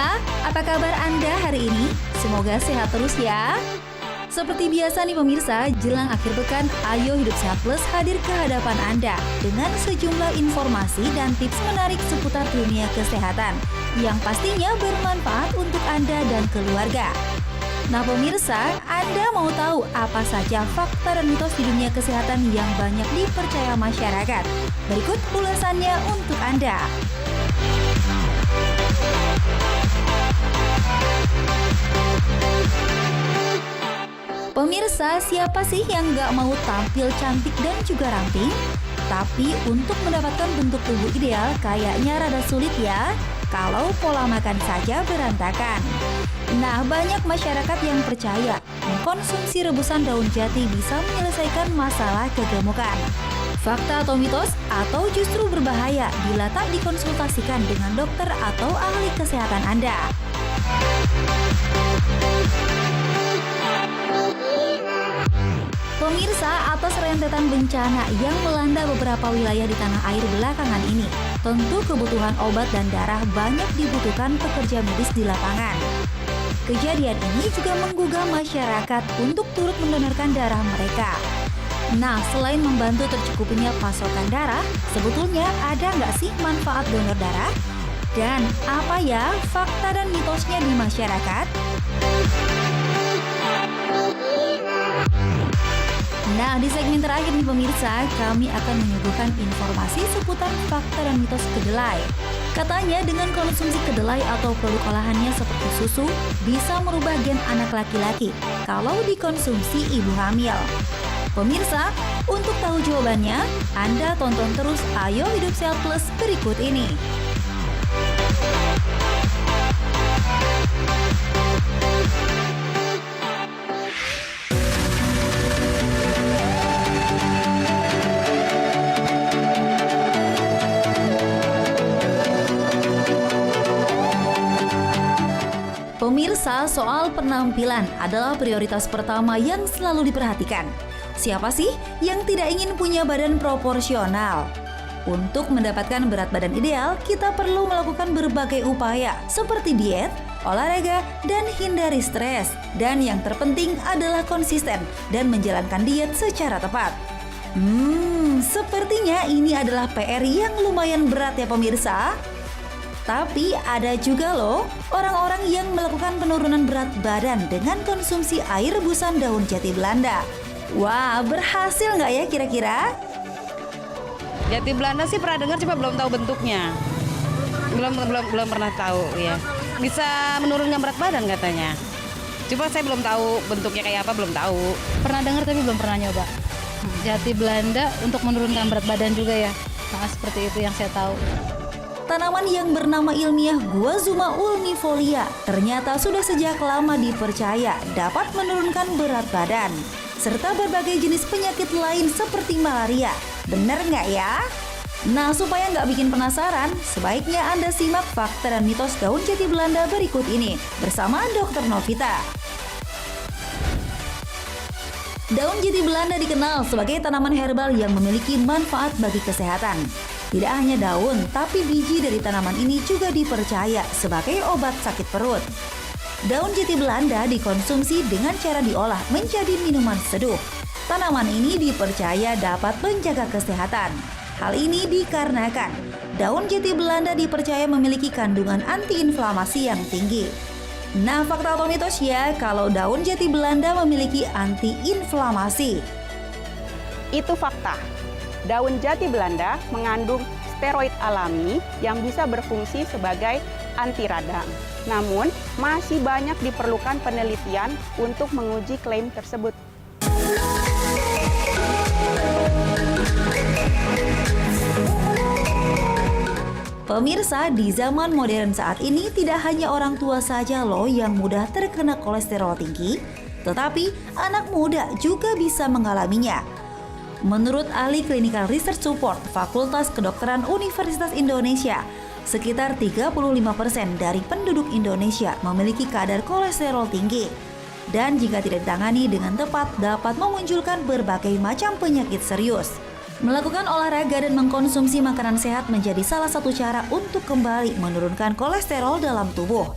Pemirsa, apa kabar Anda hari ini? Semoga sehat terus ya. Seperti biasa nih pemirsa, jelang akhir pekan, Ayo Hidup Sehat Plus hadir ke hadapan Anda dengan sejumlah informasi dan tips menarik seputar dunia kesehatan yang pastinya bermanfaat untuk Anda dan keluarga. Nah pemirsa, Anda mau tahu apa saja fakta dan mitos di dunia kesehatan yang banyak dipercaya masyarakat? Berikut ulasannya untuk Anda. Pemirsa, siapa sih yang nggak mau tampil cantik dan juga ramping? Tapi untuk mendapatkan bentuk tubuh ideal kayaknya rada sulit ya, kalau pola makan saja berantakan. Nah, banyak masyarakat yang percaya mengkonsumsi rebusan daun jati bisa menyelesaikan masalah kegemukan. Fakta atau mitos, atau justru berbahaya bila tak dikonsultasikan dengan dokter atau ahli kesehatan Anda. Pemirsa, atas rentetan bencana yang melanda beberapa wilayah di tanah air belakangan ini, tentu kebutuhan obat dan darah banyak dibutuhkan pekerja medis di lapangan. Kejadian ini juga menggugah masyarakat untuk turut mendonorkan darah mereka. Nah, selain membantu tercukupinya pasokan darah, sebetulnya ada nggak sih manfaat donor darah? Dan apa ya fakta dan mitosnya di masyarakat? Nah, di segmen terakhir nih pemirsa, kami akan menyuguhkan informasi seputar fakta dan mitos kedelai. Katanya dengan konsumsi kedelai atau produk olahannya seperti susu, bisa merubah gen anak laki-laki kalau dikonsumsi ibu hamil. Pemirsa, untuk tahu jawabannya, Anda tonton terus Ayo Hidup Sehat Plus berikut ini. Pemirsa, soal penampilan adalah prioritas pertama yang selalu diperhatikan. Siapa sih yang tidak ingin punya badan proporsional? Untuk mendapatkan berat badan ideal, kita perlu melakukan berbagai upaya seperti diet, olahraga, dan hindari stres. Dan yang terpenting adalah konsisten dan menjalankan diet secara tepat. Sepertinya ini adalah PR yang lumayan berat ya pemirsa. Tapi ada juga loh orang-orang yang melakukan penurunan berat badan dengan konsumsi air rebusan daun jati Belanda. Wah, berhasil nggak ya kira-kira? Jati Belanda sih pernah dengar, cuma belum tahu bentuknya. Belum pernah tahu ya. Bisa menurunkan berat badan katanya. Cuma saya belum tahu bentuknya kayak apa, belum tahu. Pernah dengar tapi belum pernah nyoba. Jati Belanda untuk menurunkan berat badan juga ya. Nah, seperti itu yang saya tahu. Tanaman yang bernama ilmiah Guazuma ulmifolia ternyata sudah sejak lama dipercaya dapat menurunkan berat badan serta berbagai jenis penyakit lain seperti malaria. Bener nggak ya? Nah, supaya nggak bikin penasaran, sebaiknya Anda simak fakta dan mitos daun jati Belanda berikut ini bersama Dr. Novita. Daun jati Belanda dikenal sebagai tanaman herbal yang memiliki manfaat bagi kesehatan. Tidak hanya daun, tapi biji dari tanaman ini juga dipercaya sebagai obat sakit perut. Daun jati Belanda dikonsumsi dengan cara diolah menjadi minuman seduh. Tanaman ini dipercaya dapat menjaga kesehatan. Hal ini dikarenakan daun jati Belanda dipercaya memiliki kandungan antiinflamasi yang tinggi. Nah, fakta atau mitos ya, kalau daun jati Belanda memiliki antiinflamasi. Itu fakta. Daun jati Belanda mengandung steroid alami yang bisa berfungsi sebagai anti radang. Namun, masih banyak diperlukan penelitian untuk menguji klaim tersebut. Pemirsa, di zaman modern saat ini tidak hanya orang tua saja loh yang mudah terkena kolesterol tinggi, tetapi anak muda juga bisa mengalaminya. Menurut ahli Clinical Research Support Fakultas Kedokteran Universitas Indonesia, sekitar 35% dari penduduk Indonesia memiliki kadar kolesterol tinggi. Dan jika tidak ditangani dengan tepat dapat memunculkan berbagai macam penyakit serius. Melakukan olahraga dan mengkonsumsi makanan sehat menjadi salah satu cara untuk kembali menurunkan kolesterol dalam tubuh.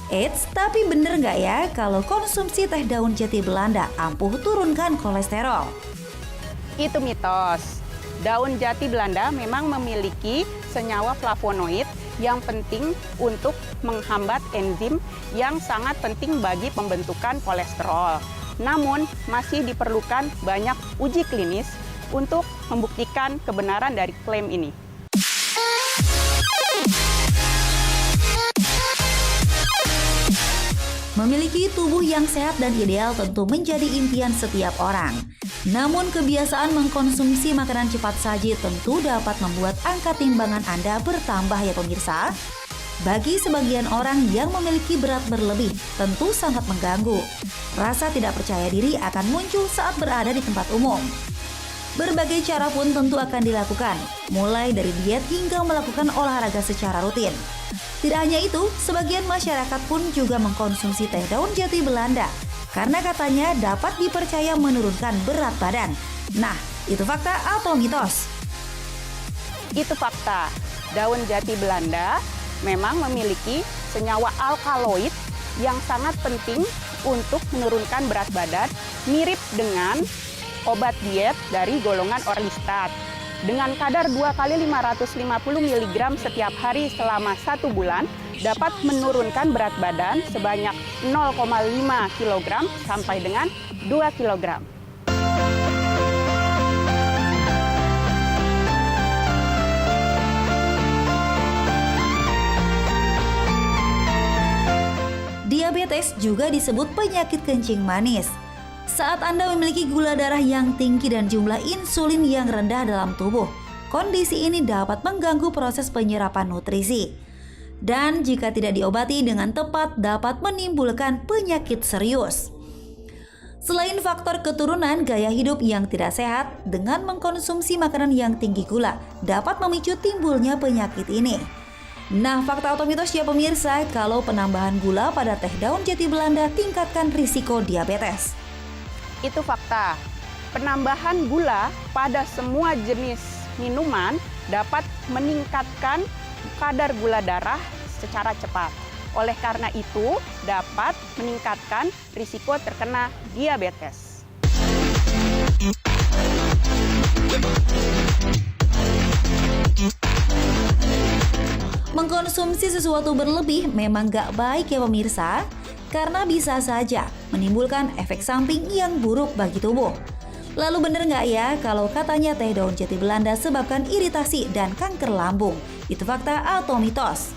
Eits, tapi bener nggak ya kalau konsumsi teh daun jati Belanda ampuh turunkan kolesterol? Itu mitos. Daun jati Belanda memang memiliki senyawa flavonoid yang penting untuk menghambat enzim yang sangat penting bagi pembentukan kolesterol. Namun, masih diperlukan banyak uji klinis untuk membuktikan kebenaran dari klaim ini. Memiliki tubuh yang sehat dan ideal tentu menjadi impian setiap orang. Namun kebiasaan mengkonsumsi makanan cepat saji tentu dapat membuat angka timbangan Anda bertambah ya pemirsa. Bagi sebagian orang yang memiliki berat berlebih tentu sangat mengganggu. Rasa tidak percaya diri akan muncul saat berada di tempat umum. Berbagai cara pun tentu akan dilakukan, mulai dari diet hingga melakukan olahraga secara rutin. Tidak hanya itu, sebagian masyarakat pun juga mengkonsumsi teh daun jati Belanda karena katanya dapat dipercaya menurunkan berat badan. Nah, itu fakta atau mitos? Itu fakta. Daun jati Belanda memang memiliki senyawa alkaloid yang sangat penting untuk menurunkan berat badan, mirip dengan obat diet dari golongan Orlistat. Dengan kadar 2 kali 550 mg setiap hari selama 1 bulan, dapat menurunkan berat badan sebanyak 0,5 kg sampai dengan 2 kg. Diabetes juga disebut penyakit kencing manis. Saat Anda memiliki gula darah yang tinggi dan jumlah insulin yang rendah dalam tubuh, kondisi ini dapat mengganggu proses penyerapan nutrisi. Dan jika tidak diobati dengan tepat dapat menimbulkan penyakit serius. Selain faktor keturunan, gaya hidup yang tidak sehat dengan mengkonsumsi makanan yang tinggi gula dapat memicu timbulnya penyakit ini. Nah, fakta atau mitos ya pemirsa, kalau penambahan gula pada teh daun jati Belanda tingkatkan risiko diabetes. Itu fakta. Penambahan gula pada semua jenis minuman dapat meningkatkan kadar gula darah secara cepat. Oleh karena itu, dapat meningkatkan risiko terkena diabetes. Mengkonsumsi sesuatu berlebih memang gak baik ya pemirsa, karena bisa saja menimbulkan efek samping yang buruk bagi tubuh. Lalu bener nggak ya kalau katanya teh daun jati Belanda sebabkan iritasi dan kanker lambung? Itu fakta atau mitos?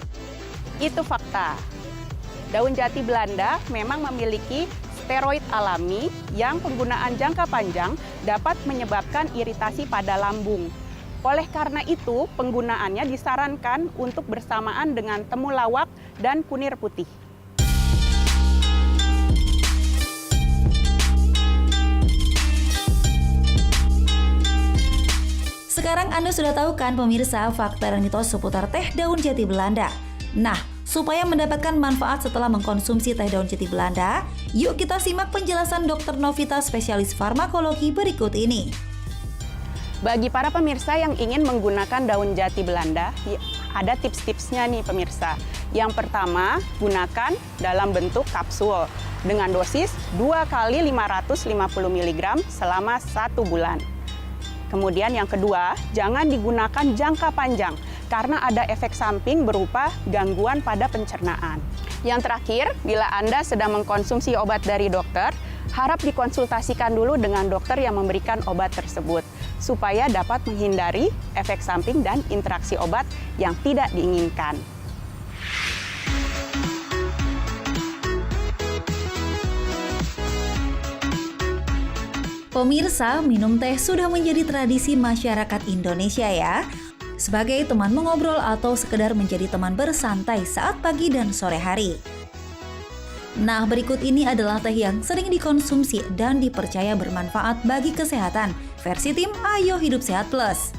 Itu fakta. Daun jati Belanda memang memiliki steroid alami yang penggunaan jangka panjang dapat menyebabkan iritasi pada lambung. Oleh karena itu, penggunaannya disarankan untuk bersamaan dengan temulawak dan kunir putih. Sekarang Anda sudah tahu kan pemirsa fakta dan mitos seputar teh daun jati Belanda. Nah, supaya mendapatkan manfaat setelah mengkonsumsi teh daun jati Belanda, yuk kita simak penjelasan Dr. Novita, spesialis farmakologi berikut ini. Bagi para pemirsa yang ingin menggunakan daun jati Belanda, ada tips-tipsnya nih pemirsa. Yang pertama, gunakan dalam bentuk kapsul dengan dosis 2 kali 550 mg selama 1 bulan. Kemudian yang kedua, jangan digunakan jangka panjang karena ada efek samping berupa gangguan pada pencernaan. Yang terakhir, bila Anda sedang mengkonsumsi obat dari dokter, harap dikonsultasikan dulu dengan dokter yang memberikan obat tersebut supaya dapat menghindari efek samping dan interaksi obat yang tidak diinginkan. Pemirsa, minum teh sudah menjadi tradisi masyarakat Indonesia ya. Sebagai teman mengobrol atau sekedar menjadi teman bersantai saat pagi dan sore hari. Nah, berikut ini adalah teh yang sering dikonsumsi dan dipercaya bermanfaat bagi kesehatan. Versi tim Ayo Hidup Sehat Plus.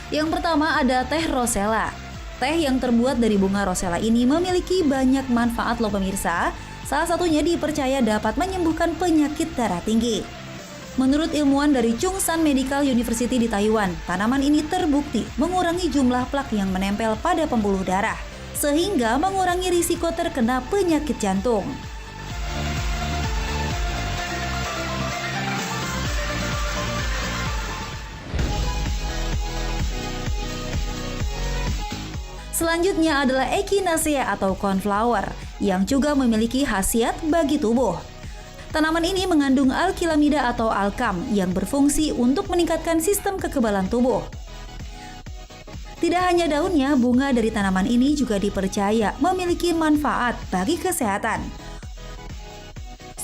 Yang pertama ada teh rosella. Teh yang terbuat dari bunga rosella ini memiliki banyak manfaat loh pemirsa. Salah satunya dipercaya dapat menyembuhkan penyakit darah tinggi. Menurut ilmuwan dari Chung-San Medical University di Taiwan, tanaman ini terbukti mengurangi jumlah plak yang menempel pada pembuluh darah, sehingga mengurangi risiko terkena penyakit jantung. Selanjutnya adalah Echinacea atau cornflower, yang juga memiliki khasiat bagi tubuh. Tanaman ini mengandung alkilamida atau alkam yang berfungsi untuk meningkatkan sistem kekebalan tubuh. Tidak hanya daunnya, bunga dari tanaman ini juga dipercaya memiliki manfaat bagi kesehatan.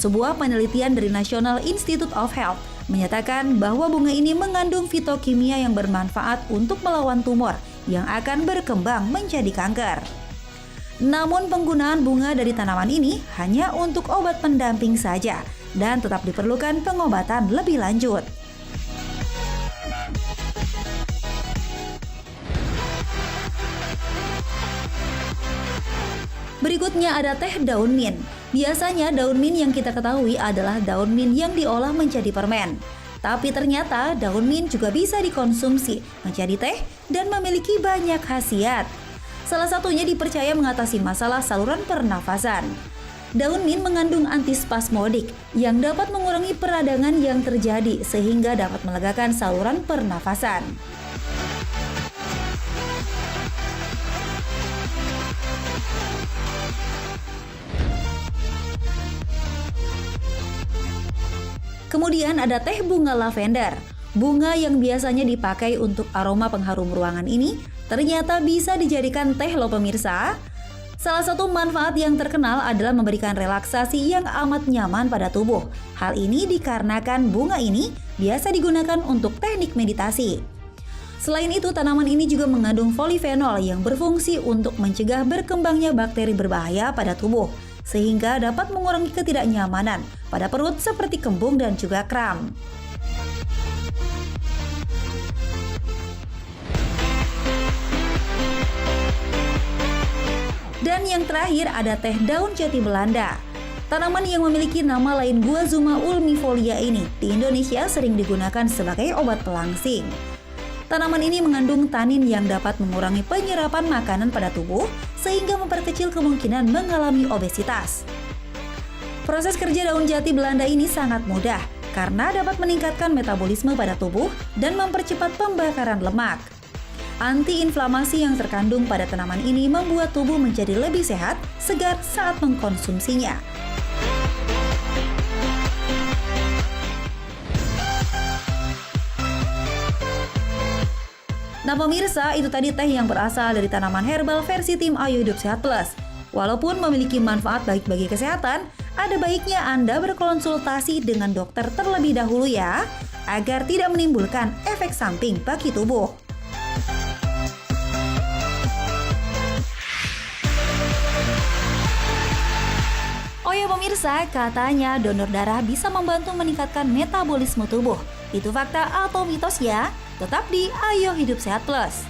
Sebuah penelitian dari National Institute of Health menyatakan bahwa bunga ini mengandung fitokimia yang bermanfaat untuk melawan tumor yang akan berkembang menjadi kanker. Namun penggunaan bunga dari tanaman ini hanya untuk obat pendamping saja dan tetap diperlukan pengobatan lebih lanjut. Berikutnya ada teh daun mint. Biasanya daun mint yang kita ketahui adalah daun mint yang diolah menjadi permen. Tapi ternyata daun mint juga bisa dikonsumsi menjadi teh dan memiliki banyak khasiat. Salah satunya dipercaya mengatasi masalah saluran pernafasan. Daun mint mengandung antispasmodik yang dapat mengurangi peradangan yang terjadi sehingga dapat melegakan saluran pernafasan. Kemudian ada teh bunga lavender. Bunga yang biasanya dipakai untuk aroma pengharum ruangan ini ternyata bisa dijadikan teh loh pemirsa. Salah satu manfaat yang terkenal adalah memberikan relaksasi yang amat nyaman pada tubuh. Hal ini dikarenakan bunga ini biasa digunakan untuk teknik meditasi. Selain itu, tanaman ini juga mengandung polifenol yang berfungsi untuk mencegah berkembangnya bakteri berbahaya pada tubuh, sehingga dapat mengurangi ketidaknyamanan pada perut seperti kembung dan juga kram. Dan yang terakhir ada teh daun jati Belanda. Tanaman yang memiliki nama lain Guazuma ulmifolia ini di Indonesia sering digunakan sebagai obat pelangsing. Tanaman ini mengandung tanin yang dapat mengurangi penyerapan makanan pada tubuh sehingga memperkecil kemungkinan mengalami obesitas. Proses kerja daun jati Belanda ini sangat mudah karena dapat meningkatkan metabolisme pada tubuh dan mempercepat pembakaran lemak. Antiinflamasi yang terkandung pada tanaman ini membuat tubuh menjadi lebih sehat, segar saat mengkonsumsinya. Nah pemirsa, itu tadi teh yang berasal dari tanaman herbal versi tim Ayo Hidup Sehat Plus. Walaupun memiliki manfaat baik bagi kesehatan, ada baiknya Anda berkonsultasi dengan dokter terlebih dahulu ya, agar tidak menimbulkan efek samping bagi tubuh. Oh ya pemirsa, katanya donor darah bisa membantu meningkatkan metabolisme tubuh. Itu fakta atau mitos ya? Tetap di Ayo Hidup Sehat Plus.